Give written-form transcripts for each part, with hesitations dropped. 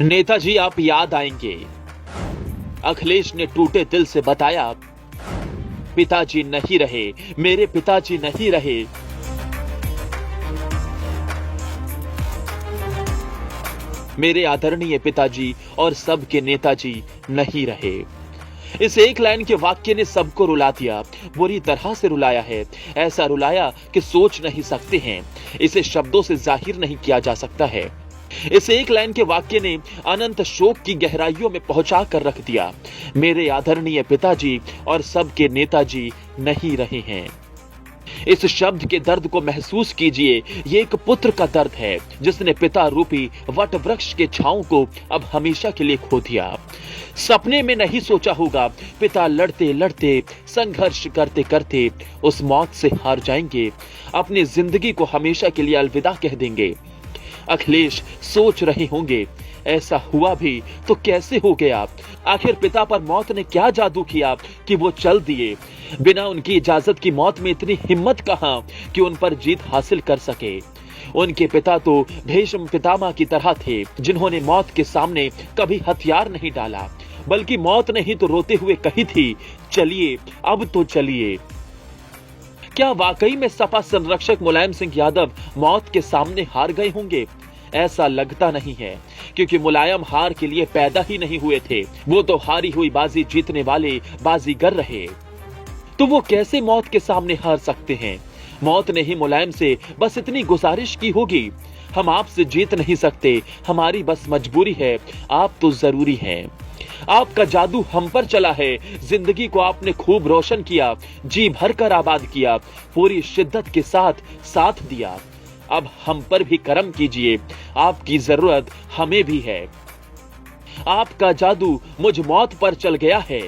नेताजी आप याद आएंगे। अखिलेश ने टूटे दिल से बताया, पिताजी नहीं रहे, मेरे पिताजी नहीं रहे। मेरे आदरणीय पिताजी और सबके नेताजी नहीं रहे। इस एक लाइन के वाक्य ने सबको रुला दिया, बुरी तरह से रुलाया है। ऐसा रुलाया कि सोच नहीं सकते हैं, इसे शब्दों से जाहिर नहीं किया जा सकता है। इस एक लाइन के वाक्य ने अनंत शोक की गहराइयों में पहुंचा कर रख दिया। मेरे आदरणीय पिताजी और सबके नेताजी नहीं रहे हैं। इस शब्द के दर्द को महसूस कीजिए। ये एक पुत्र का दर्द है जिसने पिता रूपी वट वृक्ष के छांव को अब हमेशा के लिए खो दिया। सपने में नहीं सोचा होगा पिता लड़ते लड़ते, संघर्ष करते करते उस मौत से हार जाएंगे, अपनी जिंदगी को हमेशा के लिए अलविदा कह देंगे। अखिलेश सोच रहे होंगे, ऐसा हुआ भी तो कैसे हो गया? आखिर पिता पर मौत ने क्या जादू किया कि वो चल दिए? बिना उनकी इजाजत की मौत में इतनी हिम्मत कहां कि उन पर जीत हासिल कर सके? उनके पिता तो भीष्म पितामह की तरह थे, जिन्होंने मौत के सामने कभी हथियार नहीं डाला, बल्कि मौत ने ही तो रोते हुए कही थी, चलिए अब तो चलिए। क्या वाकई में सपा संरक्षक मुलायम सिंह यादव मौत के सामने हार गए होंगे? ऐसा लगता नहीं है, क्योंकि मुलायम हार के लिए पैदा ही नहीं हुए थे। वो तो हारी हुई बाजी जीतने वाले बाजीगर रहे। तो वो कैसे मौत के सामने हार सकते हैं? मौत ने ही मुलायम से बस इतनी गुजारिश की होगी, हम आपसे जीत नहीं सकते, हमारी बस मजबूरी है, आप तो जरूरी हैं। आपका जादू हम पर चला है, जिंदगी को आपने खूब रोशन किया, जी भरकर आबाद किया, पूरी शिद्दत के साथ साथ दिया। अब हम पर भी करम कीजिए, आपकी जरूरत हमें भी है। आपका जादू मुझ मौत पर चल गया है,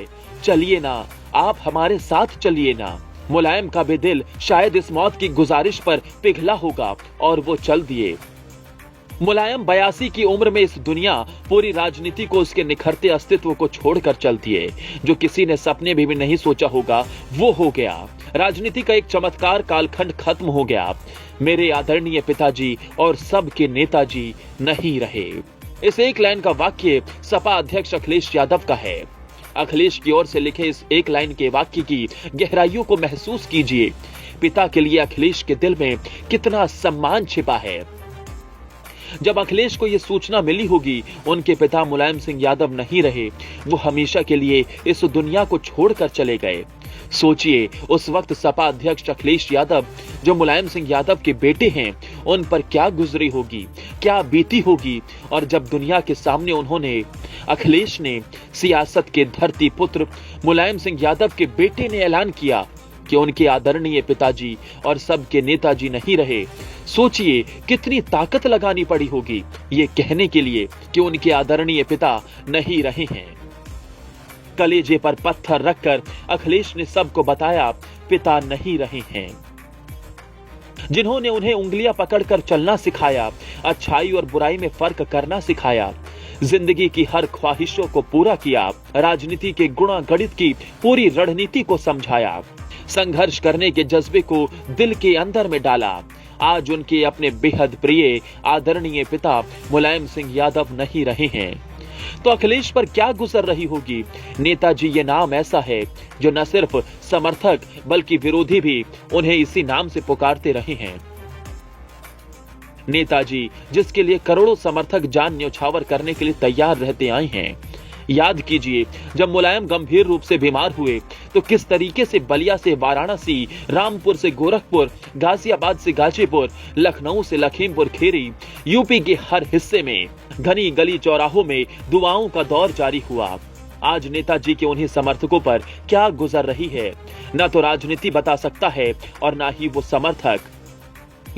चलिए ना, आप हमारे साथ चलिए ना। मुलायम का भी दिल शायद इस मौत की गुजारिश पर पिघला होगा और वो चल दिए। मुलायम 82 की उम्र में इस दुनिया, पूरी राजनीति को, उसके निखरते अस्तित्व को छोड़कर चल दिए। जो किसी ने सपने में भी नहीं सोचा होगा वो हो गया। राजनीति का एक चमत्कार कालखंड खत्म हो गया। मेरे आदरणीय पिताजी और सबके नेताजी नहीं रहे। इस एक लाइन का वाक्य सपा अध्यक्ष अखिलेश यादव का है। अखिलेश की ओर से लिखे इस एक लाइन के वाक्य की गहराइयों को महसूस कीजिए। पिता के लिए अखिलेश के दिल में कितना सम्मान छिपा है। जब अखिलेश को यह सूचना मिली होगी उनके पिता मुलायम सिंह यादव नहीं रहे, वो हमेशा के लिए इस दुनिया को छोड़कर चले गए। सोचिए, उस वक्त सपा अध्यक्ष अखिलेश यादव, जो मुलायम सिंह यादव के बेटे हैं, उन पर क्या गुजरी होगी, क्या बीती होगी। और जब दुनिया के सामने उन्होंने, अखिलेश ने, सियासत के धरती पुत्र मुलायम सिंह यादव के बेटे ने ऐलान किया कि उनके आदरणीय पिताजी और सबके नेताजी नहीं रहे, सोचिए कितनी ताकत लगानी पड़ी होगी ये कहने के लिए कि उनके आदरणीय पिता नहीं रहे हैं। कलेजे पर पत्थर रखकर अखिलेश ने सबको बताया, पिता नहीं रहे हैं। जिन्होंने उन्हें उंगलियां पकड़कर चलना सिखाया, अच्छाई और बुराई में फर्क करना सिखाया, जिंदगी की हर ख्वाहिशों को पूरा किया, राजनीति के गुणा गणित की पूरी रणनीति को समझाया, संघर्ष करने के जज्बे को दिल के अंदर में डाला। आज उनके अपने बेहद प्रिय आदरणीय पिता मुलायम सिंह यादव नहीं रहे हैं, तो अखिलेश पर क्या गुजर रही होगी। नेताजी ये नाम ऐसा है जो न सिर्फ समर्थक बल्कि विरोधी भी उन्हें इसी नाम से पुकारते रहे हैं। नेताजी, जिसके लिए करोड़ों समर्थक जान न्यौछावर करने के लिए तैयार रहते आए हैं। याद कीजिए, जब मुलायम गंभीर रूप से बीमार हुए तो किस तरीके से बलिया से वाराणसी, रामपुर से गोरखपुर, गाजियाबाद से गाजीपुर, लखनऊ से लखीमपुर खीरी, यूपी के हर हिस्से में, घनी गली चौराहों में दुआओं का दौर जारी हुआ। आज नेताजी के उन्हीं समर्थकों पर क्या गुजर रही है, न तो राजनीति बता सकता है और न ही वो समर्थक।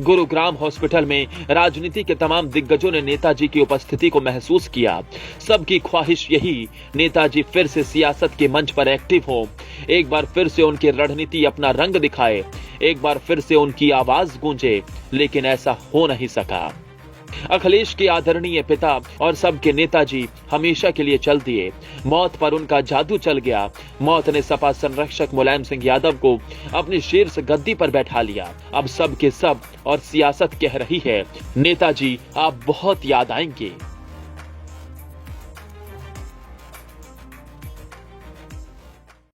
गुरुग्राम हॉस्पिटल में राजनीति के तमाम दिग्गजों ने नेताजी की उपस्थिति को महसूस किया। सबकी ख्वाहिश यही, नेताजी फिर से सियासत के मंच पर एक्टिव हो, एक बार फिर से उनकी रणनीति अपना रंग दिखाए, एक बार फिर से उनकी आवाज गूंजे, लेकिन ऐसा हो नहीं सका। अखिलेश के आदरणीय पिता और सबके नेताजी हमेशा के लिए चल दिए। मौत पर उनका जादू चल गया। मौत ने सपा संरक्षक मुलायम सिंह यादव को अपनी शीर्ष गद्दी पर बैठा लिया। अब सब के सब और सियासत कह रही है, नेताजी आप बहुत याद आएंगे।